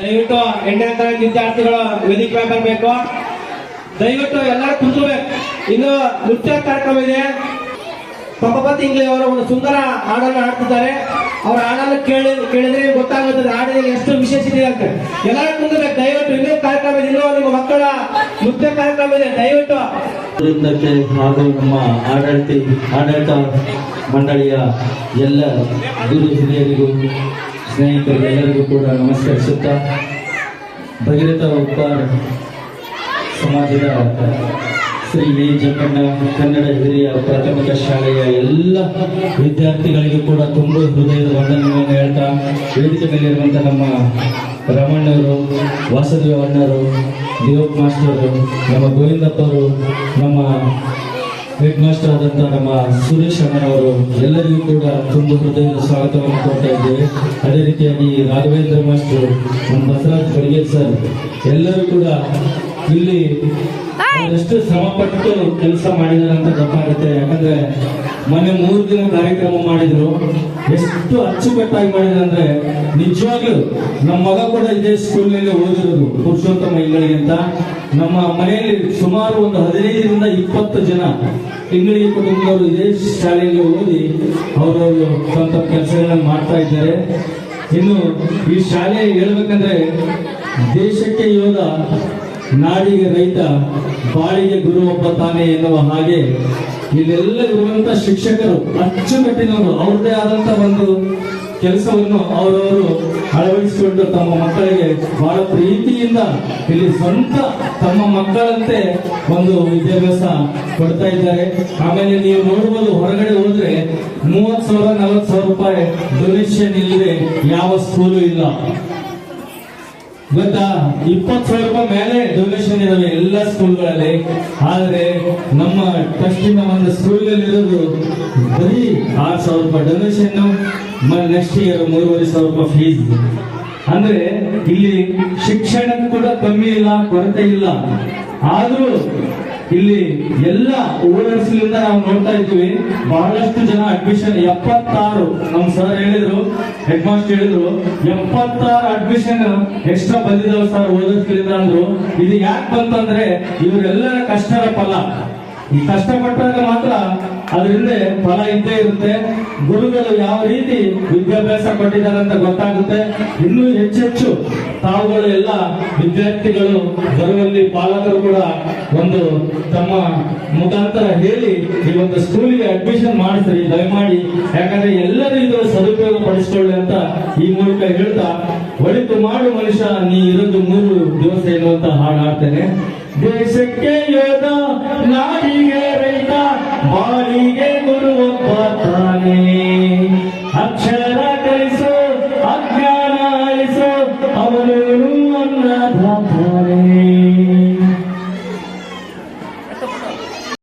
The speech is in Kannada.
ದಯವಿಟ್ಟು 8ನೇ ತರಗತಿ ವಿದ್ಯಾರ್ಥಿಗಳು ವೇದಿಕೆ ಬರಬೇಕು. ದಯವಿಟ್ಟು ಎಲ್ಲರೂ ಕುಂತ್ಕೋಬೇಕು. ಇನ್ನು ನೃತ್ಯ ಕಾರ್ಯಕ್ರಮ ಇದೆ. ಪಂಪಪತಿ ಇಂಗ್ಲಿ ಅವರು ಒಂದು ಸುಂದರ ಹಾಡನ್ನು ಹಾಡ್ತಿದ್ದಾರೆ. ಅವರ ಹಾಡನ್ನು ಕೇಳಿದ್ರೆ ಗೊತ್ತಾಗುತ್ತದೆ ಹಾಡಿನಲ್ಲಿ ಎಷ್ಟು ವಿಶೇಷತೆ ಅಂತ. ಎಲ್ಲರೂ ಕುಂತ್ಕೋಬೇಕು. ದಯವಿಟ್ಟು ಇನ್ನೂ ಕಾರ್ಯಕ್ರಮ ಇದೆ. ಇನ್ನೂ ನಿಮ್ಮ ಮಕ್ಕಳ ನೃತ್ಯ ಕಾರ್ಯಕ್ರಮ ಇದೆ. ದಯವಿಟ್ಟು ಹಾಗೂ ನಮ್ಮ ಆಡಳಿತ ಮಂಡಳಿಯ ಎಲ್ಲ ಗುರು ಹಿರಿಯರಿಗೂ ಸ್ನೇಹಿತರಿಗೆ ಎಲ್ಲರಿಗೂ ಕೂಡ ನಮಸ್ಕರಿಸುತ್ತಾ, ಭಗೀರಥ ಉಪ್ಪಾರ್ ಸಮಾಜದ ಶ್ರೀ ವಿ ಜಂಪಣ್ಣ ಕನ್ನಡ ಹಿರಿಯ ಪ್ರಾಥಮಿಕ ಶಾಲೆಯ ಎಲ್ಲ ವಿದ್ಯಾರ್ಥಿಗಳಿಗೂ ಕೂಡ ತುಂಬ ಹೃದಯದ ವಂದನೆಯನ್ನು ಹೇಳ್ತಾ, ವೇದಿಕೆ ಮೇಲಿರುವಂಥ ನಮ್ಮ ರಮಣ್ಣವರು, ವಾಸುದೇವ ಅಣ್ಣರು, ದೇವಪ್ಪ ಮಾಸ್ಟರು, ನಮ್ಮ ಗೋವಿಂದಪ್ಪವರು, ನಮ್ಮ ಹೆಡ್ ಮಾಸ್ಟರ್ ಆದಂತಹ ನಮ್ಮ ಸುರೇಶ್ ಅಣ್ಣನವರು ಎಲ್ಲರಿಗೂ ಕೂಡ ತುಂಬ ಹೃದಯದ ಸ್ವಾಗತವನ್ನು ಕೊಡ್ತಾ ಇದ್ದೇವೆ. ಅದೇ ರೀತಿಯಾಗಿ ರಾಘವೇಂದ್ರ ಮಾಸ್ಟರ್, ನಮ್ಮ ಬಸವರಾಜ್ ಬಡಿಗೇರ್ ಸರ್ ಎಲ್ಲರೂ ಕೂಡ ಇಲ್ಲಿ ಎಷ್ಟು ಶ್ರಮಪಟ್ಟು ಕೆಲಸ ಮಾಡಿದಾರೆ ಅಂತ ಗೊತ್ತಾಗುತ್ತೆ. ಯಾಕಂದ್ರೆ ಮೊನ್ನೆ 3 ದಿನ ಕಾರ್ಯಕ್ರಮ ಮಾಡಿದ್ರು, ಎಷ್ಟು ಅಚ್ಚುಕಟ್ಟಾಗಿ ಮಾಡಿದ್ರು ಅಂದ್ರೆ ನಿಜವಾಗ್ಲೂ ನಮ್ಮ ಮಗ ಕೂಡ ಇದೇ ಸ್ಕೂಲ್ನಲ್ಲಿ ಓದಿರೋದು, ಪುರುಷೋತ್ತಮ ಇಂಗಳಿಗೆ ಅಂತ. ನಮ್ಮ ಮನೆಯಲ್ಲಿ ಸುಮಾರು ಒಂದು 15ರಿಂದ 20 ಜನ ಇಂಗ್ಲಿಷ್ ಕುಟುಂಬದವರು ಇದೇ ಶಾಲೆಯಲ್ಲಿ ಓದಿ ಅವರವರು ಸ್ವಂತ ಕೆಲಸಗಳನ್ನು ಮಾಡ್ತಾ ಇದ್ದಾರೆ. ಇನ್ನು ಈ ಶಾಲೆ ಹೇಳ್ಬೇಕಂದ್ರೆ ದೇಶಕ್ಕೆ ಯೋಧ, ನಾಡಿಗೆ ರೈತ, ಬಾಳಿಗೆ ಗುರು ಒಬ್ಬ ತಾನೇ ಎನ್ನುವ ಹಾಗೆ ಇಲ್ಲೆಲ್ಲ ಇರುವಂತ ಶಿಕ್ಷಕರು ಅಚ್ಚುಕಟ್ಟಿನವರು ಅವ್ರದೇ ಆದಂತ ಒಂದು ಕೆಲಸವನ್ನು ಅವರವರು ಅಳವಡಿಸಿಕೊಂಡು ತಮ್ಮ ಮಕ್ಕಳಿಗೆ ಬಹಳ ಪ್ರೀತಿಯಿಂದ ಇಲ್ಲಿ ಸ್ವಂತ ತಮ್ಮ ಮಕ್ಕಳಂತೆ ಒಂದು ವಿದ್ಯಾಭ್ಯಾಸ ಕೊಡ್ತಾ ಇದ್ದಾರೆ. ಆಮೇಲೆ ನೀವು ನೋಡ್ಬೋದು, ಹೊರಗಡೆ ಹೋದ್ರೆ 30,000 40,000 ರೂಪಾಯಿ ಡೊನೇಷನ್ ಇಲ್ಲದೆ ಯಾವ ಸ್ಕೂಲು ಇಲ್ಲ ಗೊತ್ತಾ. 20,000 ರೂಪಾಯಿ ಮೇಲೆ ಡೊನೇಷನ್ ಇದಾವೆ ಎಲ್ಲ ಸ್ಕೂಲ್ಗಳಲ್ಲಿ. ಆದ್ರೆ ನಮ್ಮ ಟ್ರಸ್ಟಿನ ಒಂದು ಸ್ಕೂಲಲ್ಲಿ ಇರೋದು ಬರೀ 6,000 ರೂಪಾಯಿ ಡೊನೇಷನ್, ನೆಕ್ಸ್ಟ್ ಇಯರ್ 3,500 ರೂಪಾಯಿ ಫೀಸ್. ಅಂದ್ರೆ ಇಲ್ಲಿ ಶಿಕ್ಷಣಕ್ಕೂ ಕೂಡ ಕಮ್ಮಿ ಇಲ್ಲ, ಕೊರತೆ ಇಲ್ಲ. ಆದ್ರೂ ಇಲ್ಲಿ ಎಲ್ಲ ಊರಲ್ಲಿಂದ ನಾವು ನೋಡ್ತಾ ಇದ್ವಿ, ಬಹಳಷ್ಟು ಜನ ಅಡ್ಮಿಷನ್ 76 ನಮ್ಮ ಸರ್ ಹೇಳಿದ್ರು, ಹೆಡ್ ಮಾಸ್ಟರ್ ಹೇಳಿದ್ರು 76 ಅಡ್ಮಿಷನ್ ಎಕ್ಸ್ಟ್ರಾ ಬಂದಿದ್ದಾವೆ ಸರ್ ಓದೋದ್ರಿಂದ ಅಂದ್ರು. ಇದು ಯಾಕೆ ಬಂತಂದ್ರೆ ಇವರೆಲ್ಲರ ಕಷ್ಟದ ಫಲ. ಈ ಕಷ್ಟಪಟ್ಟಾಗ ಮಾತ್ರ ಅದರಿಂದ ಫಲ ಇದ್ದೇ ಇರುತ್ತೆ. ಗುರುಗಳು ಯಾವ ರೀತಿ ವಿದ್ಯಾಭ್ಯಾಸ ಕೊಟ್ಟಿದ್ದಾರೆ ಅಂತ ಗೊತ್ತಾಗುತ್ತೆ. ಇನ್ನೂ ಹೆಚ್ಚೆಚ್ಚು ತಾವುಗಳು ಎಲ್ಲ ವಿದ್ಯಾರ್ಥಿಗಳು ಬರುವಲ್ಲಿ ಪಾಲಕರು ಕೂಡ ಒಂದು ತಮ್ಮ ಮುಖಾಂತರ ಹೇಳಿ ಈ ಒಂದು ಸ್ಕೂಲಿಗೆ ಅಡ್ಮಿಷನ್ ಮಾಡಿಸ್ರಿ ದಯಮಾಡಿ. ಯಾಕಂದ್ರೆ ಎಲ್ಲರೂ ಇದರ ಸದುಪಯೋಗ ಪಡಿಸಿಕೊಳ್ಳಿ ಅಂತ ಈ ಮೂಲಕ ಹೇಳ್ತಾ, ಒಳಿತು ಮಾಡು ಮನುಷ್ಯ ನೀ ಇರೋದು 3 ದಿವಸ ಎನ್ನುವಂತ ಹಾಡು ಹಾಡ್ತೇನೆ. ದೇಶಕ್ಕೆ ಯೋಧ, ನಾಡಿಗೆ ರೈತ, ಬಾಳಿಗೆ ಗುರು ಒಬ್ಬ ತಾನೇ, ಅಕ್ಷರ ಕಲಿಸೋ ಅಜ್ಞಾನ ಅಳಿಸೋ ಅವನು ಅನ್ನದಾತಾನೆ.